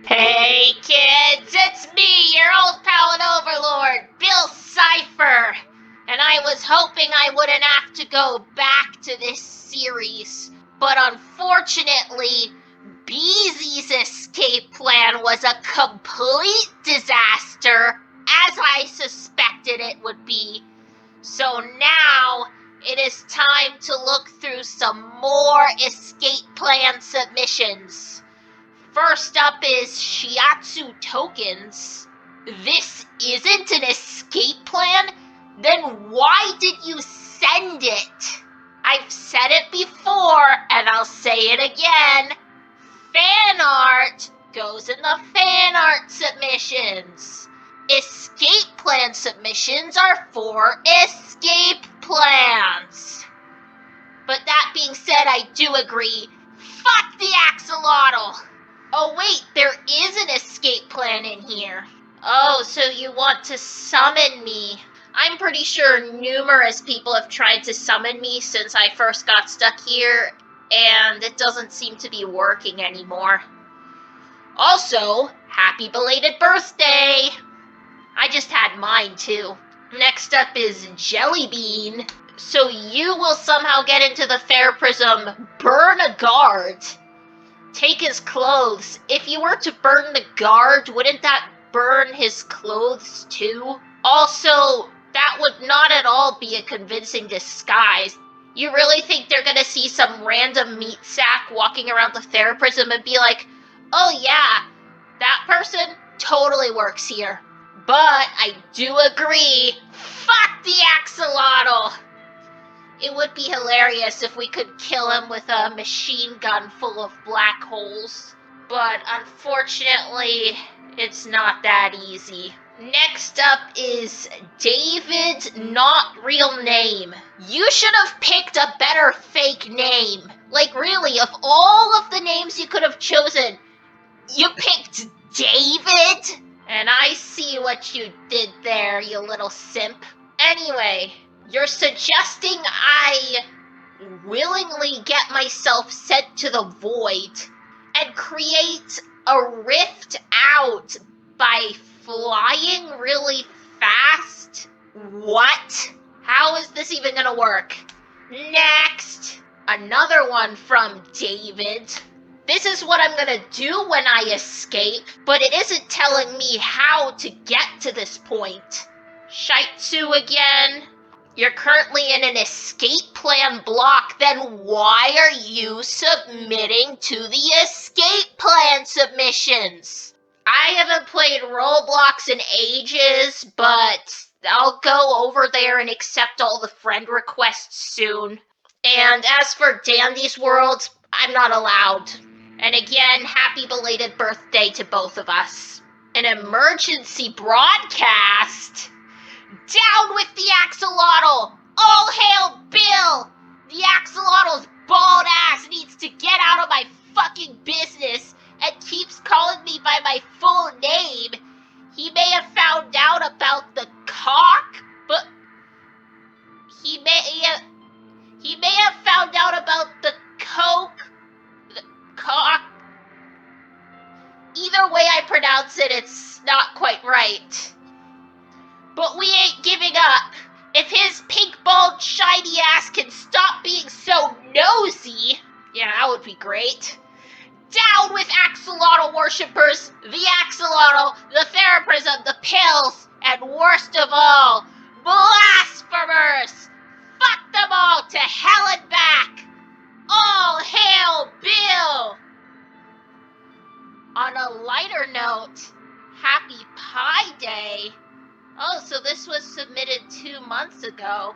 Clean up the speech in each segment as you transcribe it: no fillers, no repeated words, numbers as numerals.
Hey kids, it's me, your old pal and overlord, Bill CIPHER. And I was hoping I wouldn't have to go back to this series, but unfortunately, Beezy's escape plan was a complete disaster, as I suspected it would be. So now, it is time to look through some more escape plan submissions. First up is Shiatsu Tokens. This isn't an escape plan? Then why did you send it? I've said it before, and I'll say it again. Fan art goes in the fan art submissions. Escape plan submissions are for escape plans. But that being said, I do agree. Fuck the axolotl! Oh wait, there is an escape plan in here. Oh, so you want to summon me. I'm pretty sure numerous people have tried to summon me since I first got stuck here, and it doesn't seem to be working anymore. Also, happy belated birthday! I just had mine too. Next up is Jellybean. So you will somehow get into the fair prism, burn a guard, take his clothes. If you were to burn the guard, wouldn't that burn his clothes too? Also, that would not at all be a convincing disguise. You really think they're gonna see some random meat sack walking around the fair prism and be like, oh yeah, that person totally works here. But I do agree, fuck the axolotl! It would be hilarious if we could kill him with a machine gun full of black holes. But unfortunately, it's not that easy. Next up is David, not real name. You should have picked a better fake name. Like really, of all of the names you could have chosen, you picked David? And I see what you did there, you little simp. Anyway, you're suggesting I willingly get myself sent to the void and create a rift out by flying really fast? What? How is this even gonna work? Next! Another one from David. This is what I'm gonna do when I escape, but it isn't telling me how to get to this point. Shitsu again. You're currently in an escape plan block, then why are you submitting to the escape plan submissions? I haven't played Roblox in ages, but I'll go over there and accept all the friend requests soon. And as for Dandy's World, I'm not allowed. And again, happy belated birthday to both of us. An emergency broadcast? Down with the axolotl! All hail Bill! The axolotl's bald ass needs to get out of my fucking business and keeps calling me by my full name. He may have found out about the cock, but he may have found out about the coke, the cock. Either way I pronounce it, it's not quite right. But we ain't giving up. If his pink, bald, shiny ass can stop being so nosy, yeah, that would be great. Down with axolotl worshippers, the axolotl, the theraprism, the pills, and worst of all, blasphemers! Fuck them all to hell and back! All hail Bill! On a lighter note, happy Pi Day! Oh, so this was submitted 2 months ago.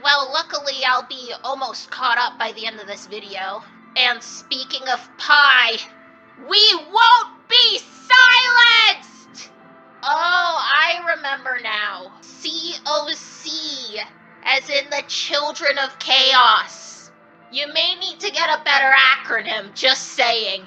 Well, luckily I'll be almost caught up by the end of this video. And speaking of pie, we won't be silenced! Oh, I remember now. COC, as in the Children of Chaos. You may need to get a better acronym, just saying.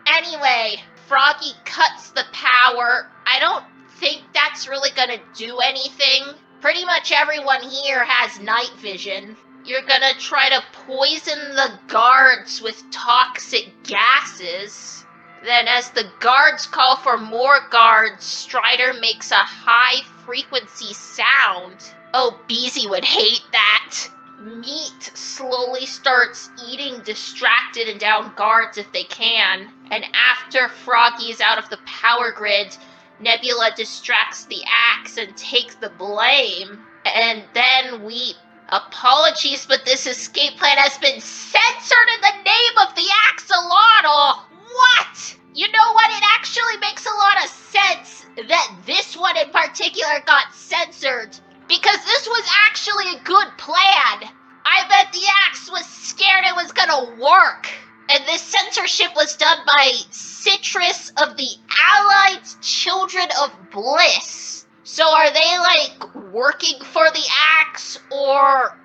Anyway, Froggy cuts the power. I don't think that's really gonna do anything. Pretty much everyone here has night vision. You're gonna try to poison the guards with toxic gases. Then as the guards call for more guards, Strider makes a high-frequency sound. Oh, Beezy would hate that. Meat slowly starts eating distracted and down guards if they can. And after Froggy is out of the power grid, Nebula distracts the axe and takes the blame. And then we... Apologies, but this escape plan has been censored in the name of the axolotl! What? You know what? It actually makes a lot of sense that this one in particular got censored. Because this was actually a good plan. I bet the axe was scared it was gonna work. And this censorship was done by Citrus of the Allied Children of Bliss. So are they, like, working for the axe, or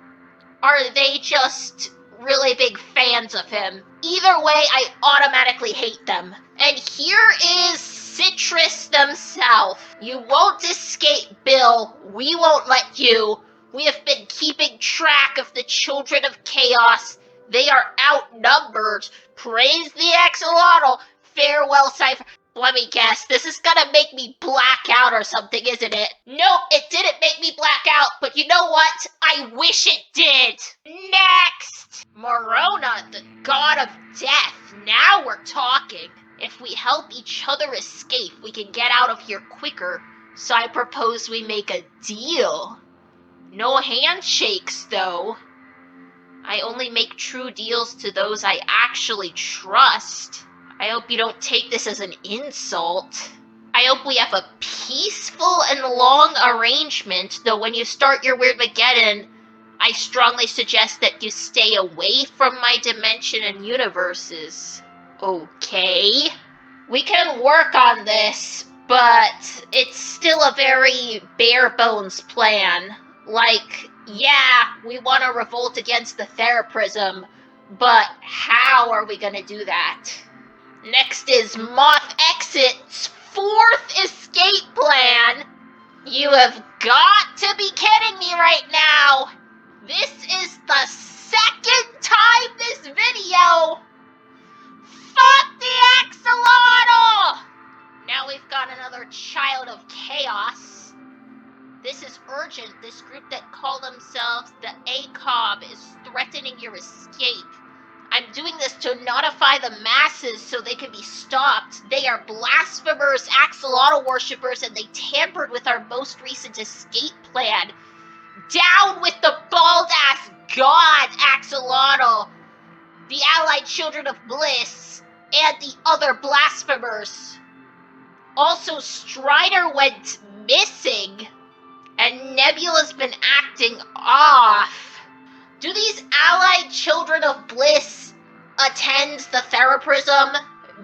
are they just really big fans of him? Either way, I automatically hate them. And here is Citrus themselves. You won't escape, Bill. We won't let you. We have been keeping track of the Children of Chaos. They are outnumbered. Praise the axolotl. Farewell, Cypher. Let me guess, this is gonna make me black out or something, isn't it? Nope, it didn't make me black out, but you know what? I wish it did! Next! Morona, the god of death. Now we're talking. If we help each other escape, we can get out of here quicker. So I propose we make a deal. No handshakes, though. I only make true deals to those I actually trust. I hope you don't take this as an insult. I hope we have a peaceful and long arrangement, though when you start your weird Mageddon, I strongly suggest that you stay away from my dimension and universes. Okay? We can work on this, but it's still a very bare-bones plan. Like, yeah, we want to revolt against the Theraprism, but how are we gonna do that? Next is Moth Exit's fourth escape plan. You have got to be kidding me right now. This is the second time this video. Fuck the axolotl! Now we've got another child of chaos. This is urgent. This group that call themselves the ACOB is threatening your escape. I'm doing this to notify the masses so they can be stopped. They are blasphemers, axolotl worshippers, and they tampered with our most recent escape plan. Down with the bald-ass god, axolotl, the allied children of bliss, and the other blasphemers. Also, Strider went missing, and Nebula's been acting off. Do these allied children of bliss attend the Theraprism?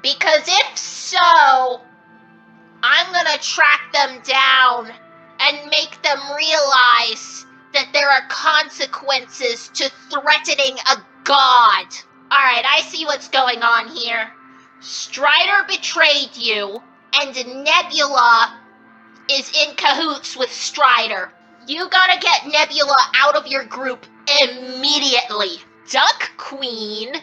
Because if so, I'm gonna track them down and make them realize that there are consequences to threatening a god. Alright, I see what's going on here. Strider betrayed you, and Nebula is in cahoots with Strider. You gotta get Nebula out of your group immediately. Duck Queen,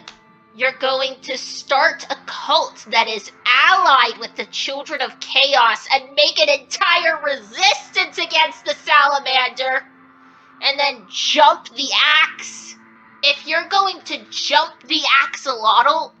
you're going to start a cult that is allied with the Children of Chaos and make an entire resistance against the Salamander. And then jump the axe. If you're going to jump the axolotl,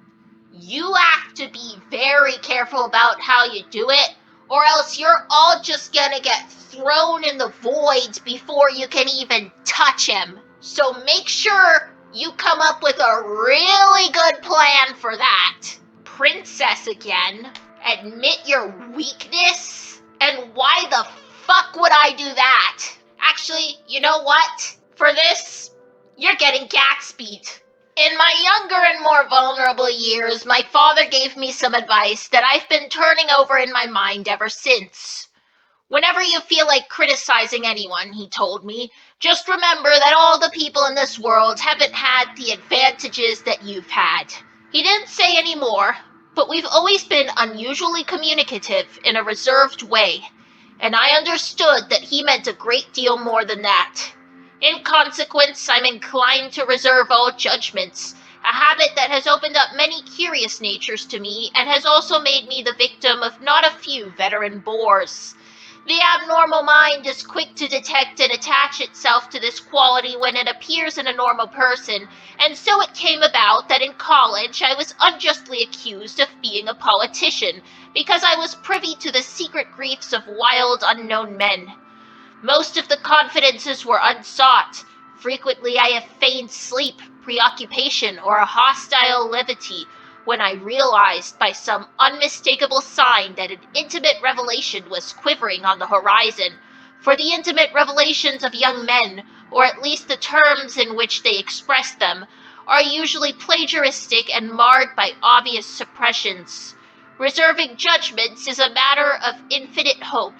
you have to be very careful about how you do it, or else you're all just gonna get thrown in the void before you can even touch him. So make sure you come up with a really good plan for that. Princess again, admit your weakness? And why the fuck would I do that? Actually, you know what? For this, you're getting Gatsby'd. In my younger and more vulnerable years, my father gave me some advice that I've been turning over in my mind ever since. Whenever you feel like criticizing anyone, he told me, just remember that all the people in this world haven't had the advantages that you've had. He didn't say any more, but we've always been unusually communicative in a reserved way, and I understood that he meant a great deal more than that. In consequence, I'm inclined to reserve all judgments, a habit that has opened up many curious natures to me and has also made me the victim of not a few veteran bores. The abnormal mind is quick to detect and attach itself to this quality when it appears in a normal person, and so it came about that in college I was unjustly accused of being a politician because I was privy to the secret griefs of wild, unknown men. Most of the confidences were unsought. Frequently I have feigned sleep, preoccupation, or a hostile levity when I realized by some unmistakable sign that an intimate revelation was quivering on the horizon. For the intimate revelations of young men, or at least the terms in which they express them, are usually plagiaristic and marred by obvious suppressions. Reserving judgments is a matter of infinite hope.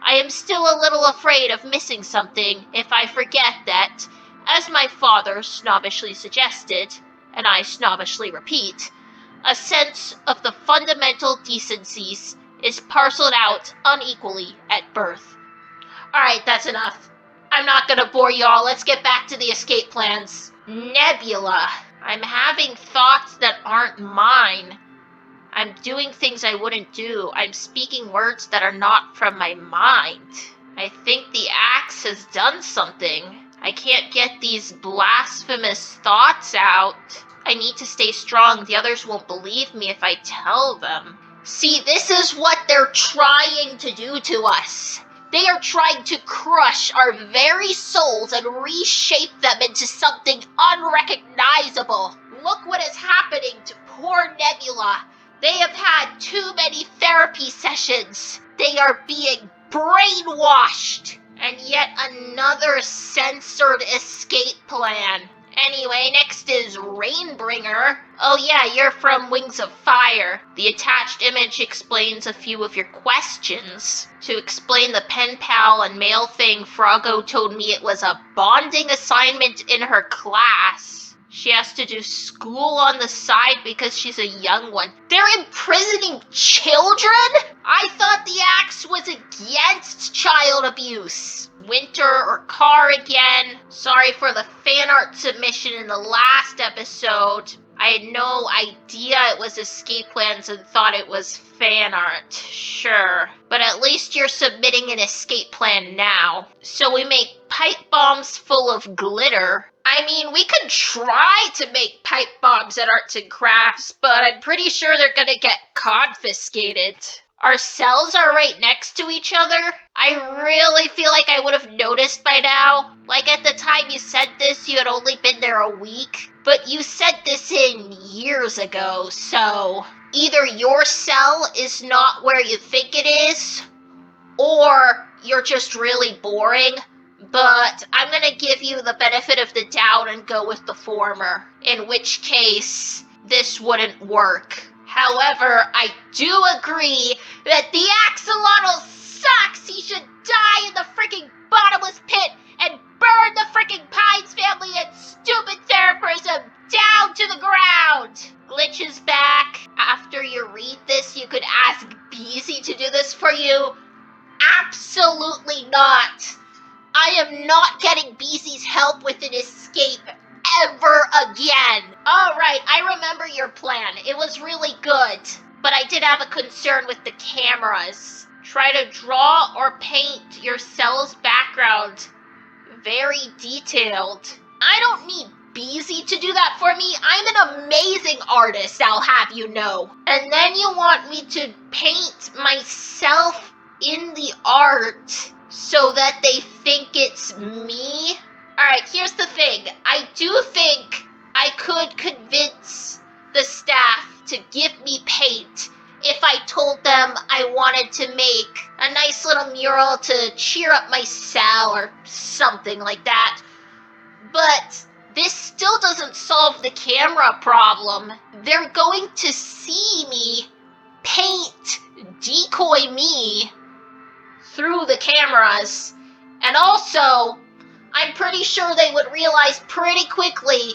I am still a little afraid of missing something if I forget that, as my father snobbishly suggested, and I snobbishly repeat, a sense of the fundamental decencies is parceled out unequally at birth. Alright, that's enough. I'm not gonna bore y'all. Let's get back to the escape plans. Nebula. I'm having thoughts that aren't mine. I'm doing things I wouldn't do. I'm speaking words that are not from my mind. I think the axe has done something. I can't get these blasphemous thoughts out. I need to stay strong. The others won't believe me if I tell them. See, this is what they're trying to do to us. They are trying to crush our very souls and reshape them into something unrecognizable. Look what is happening to poor Nebula. They have had too many therapy sessions. They are being brainwashed. And yet another censored escape plan. Anyway, next is Rainbringer. Oh yeah, you're from Wings of Fire. The attached image explains a few of your questions. To explain the pen pal and mail thing, Froggo told me it was a bonding assignment in her class. She has to do school on the side because she's a young one. They're imprisoning children? I thought the axe was against child abuse. Winter or Car again. Sorry for the fan art submission in the last episode. I had no idea it was escape plans and thought it was fan art. Sure. But at least you're submitting an escape plan now. So we make pipe bombs full of glitter. I mean, we could try to make pipe bombs at Arts and Crafts, but I'm pretty sure they're gonna get confiscated. Our cells are right next to each other. I really feel like I would have noticed by now. Like at the time you said this, you had only been there a week. But you said this in years ago, so either your cell is not where you think it is, or you're just really boring. But I'm gonna give you the benefit of the doubt and go with the former, in which case this wouldn't work. However, I do agree that the axolotl sucks. He should die in the freaking bottomless pit and burn the freaking Pines family and stupid therapism down to the ground. Glitch is back. After you read this, you could ask Beezy to do this for you. Absolutely not. I am not getting Beezy's help with an escape ever again. Alright, I remember your plan. It was really good. But I did have a concern with the cameras. Try to draw or paint your cell's background very detailed. I don't need Beezy to do that for me. I'm an amazing artist, I'll have you know. And then you want me to paint myself in the art so that they think it's me? Alright, here's the thing. I do think I could convince the staff to give me paint if I told them I wanted to make a nice little mural to cheer up my cell or something like that. But this still doesn't solve the camera problem. They're going to see me paint decoy me through the cameras. And also, I'm pretty sure they would realize pretty quickly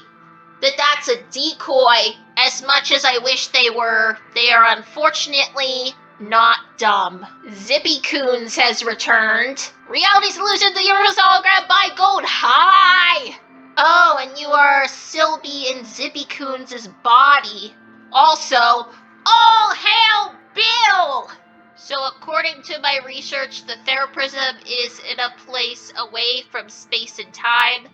that that's a decoy. As much as I wish they were, they are unfortunately not dumb. Zippy Coons has returned. Reality Solutions, the Universal Hologram by Gold High! Oh, and you are Sylvie in Zippy Coons' body. Also, all hail Bill! So according to my research, the Theraprism is in a place away from space and time,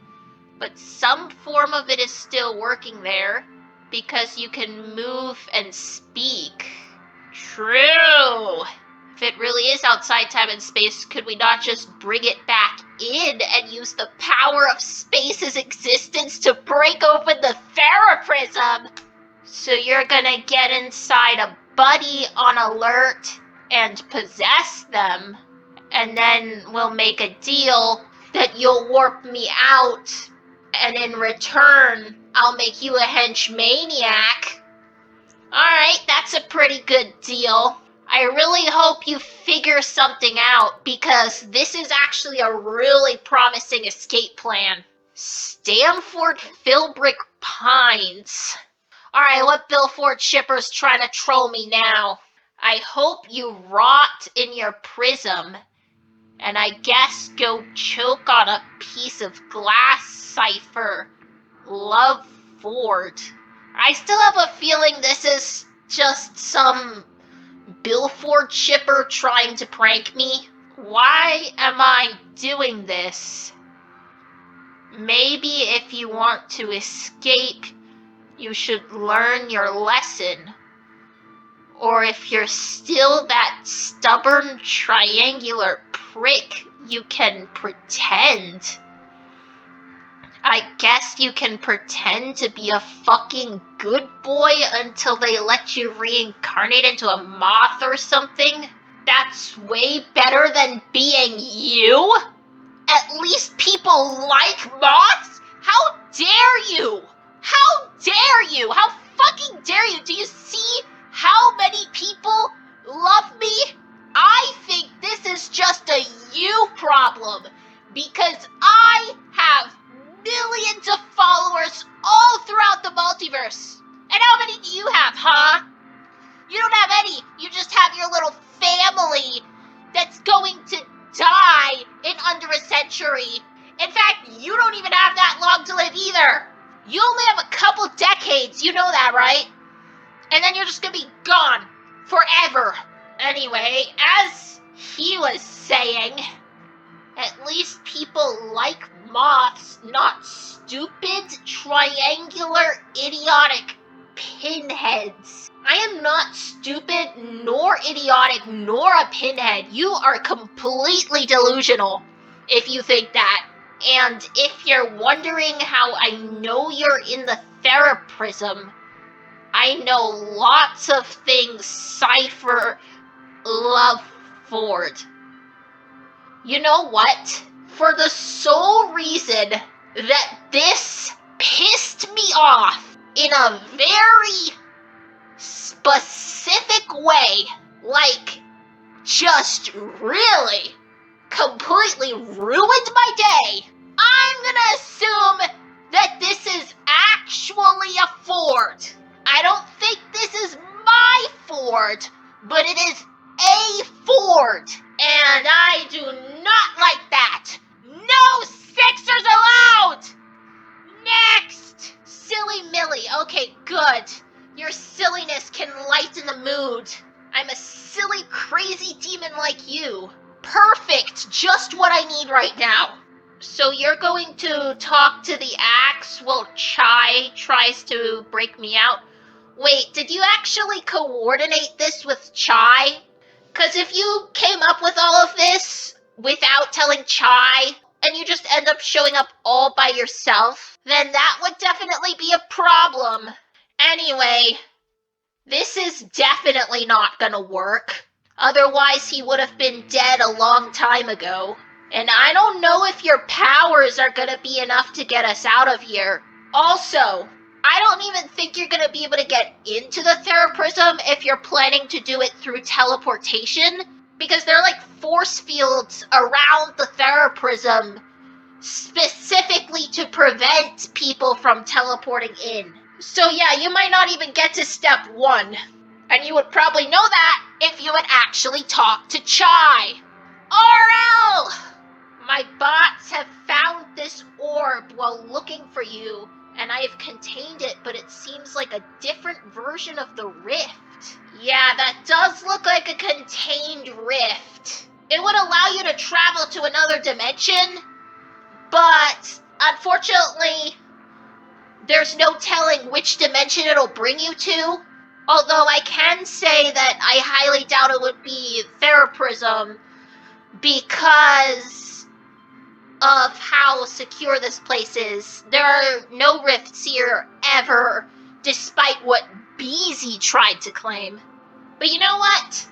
but some form of it is still working there, because you can move and speak. True! If it really is outside time and space, could we not just bring it back in and use the power of space's existence to break open the Theraprism? So you're gonna get inside a buddy on alert and possess them, and then we'll make a deal that you'll warp me out, and in return, I'll make you a henchmaniac. Alright, that's a pretty good deal. I really hope you figure something out, because this is actually a really promising escape plan. Stamford Philbrick Pines. Alright, what Billford shipper's trying to troll me now? I hope you rot in your prism, and I guess go choke on a piece of glass, CIPHER. Love, Ford. I still have a feeling this is just some Billford shipper trying to prank me. Why am I doing this? Maybe if you want to escape, you should learn your lesson. Or if you're still that stubborn triangular prick, you can pretend. I guess you can pretend to be a fucking good boy until they let you reincarnate into a moth or something. That's way better than being you. At least people like moths? How dare you? How dare you? How fucking dare you? Do you see how many people love me? I think this is just a you problem, because I have millions of followers all throughout the multiverse. And how many do you have, huh? You don't have any. You just have your little family that's going to die in under a century. In fact, you don't even have that long to live either. You only have a couple decades, you know that, right? And then you're just gonna be gone forever. Anyway, as he was saying, at least people like moths, not stupid, triangular, idiotic pinheads. I am not stupid, nor idiotic, nor a pinhead. You are completely delusional if you think that. And if you're wondering how I know you're in the Theraprism, I know lots of things CIPHER love Ford. You know what? For the sole reason that this pissed me off in a very specific way, like just really completely ruined my day, I'm gonna assume that this is actually a Ford. I don't think this is my Ford, but it is a Ford, and I do not like that. No sixers allowed! Next! Silly Millie. Okay, good. Your silliness can lighten the mood. I'm a silly, crazy demon like you. Perfect! Just what I need right now. So you're going to talk to the axe while Chai tries to break me out? Wait, did you actually coordinate this with Chai? Because if you came up with all of this without telling Chai, and you just end up showing up all by yourself, then that would definitely be a problem. Anyway, this is definitely not gonna work. Otherwise, he would have been dead a long time ago. And I don't know if your powers are gonna be enough to get us out of here. Also, I don't even think you're gonna be able to get into the Theraprism if you're planning to do it through teleportation, because there are like force fields around the Theraprism specifically to prevent people from teleporting in. So yeah, you might not even get to step 1. And you would probably know that if you had actually talked to Chai. RL! My bots have found this orb while looking for you, and I have contained it, but it seems like a different version of the rift. Yeah, that does look like a contained rift. It would allow you to travel to another dimension, but unfortunately, there's no telling which dimension it'll bring you to. Although I can say that I highly doubt it would be Theraprism because of how secure this place is. There are no rifts here ever, despite what Beezy tried to claim. But you know what?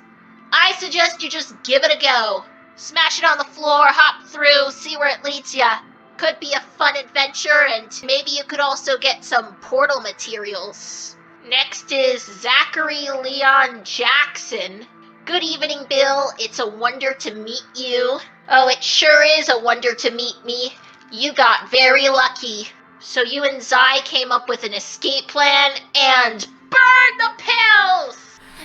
I suggest you just give it a go. Smash it on the floor, hop through, see where it leads ya. Could be a fun adventure, and maybe you could also get some portal materials. Next is Zachary Leon Jackson. Good evening, Bill. It's a wonder to meet you. Oh, it sure is a wonder to meet me. You got very lucky. So you and Zai came up with an escape plan and burn the pills!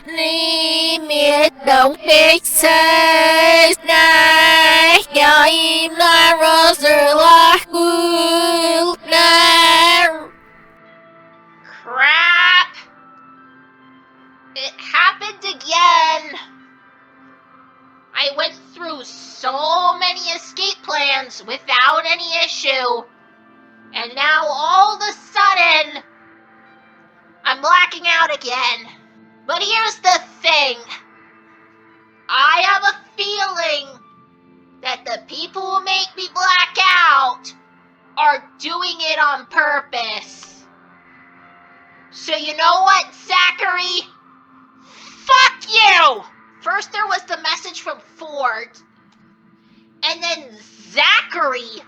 Limit don't make sense. Nah, im la roser la hul. Nah. Crap! It happened again! I went through so many escape plans without any issue, and now all of a sudden, I'm blacking out again. But here's the thing. I have a feeling that the people who make me black out are doing it on purpose. So you know what, Zachary? Fuck you! First there was the message from Ford, and then Zachary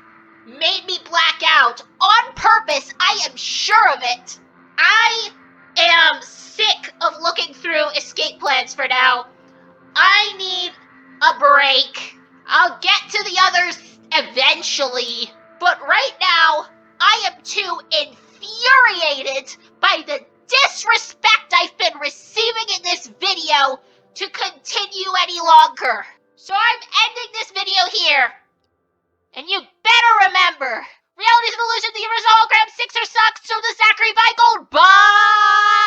made me black out on purpose. I am sure of it. I am sick of looking through escape plans for now. I need a break. I'll get to the others eventually, but right now, I am too infuriated by the disrespect I've been receiving in this video to continue any longer. So I'm ending this video here. And you better remember, reality's an illusion, the universe hologram, Sixer sucks, so does Zachary. Bye, gold. Bye!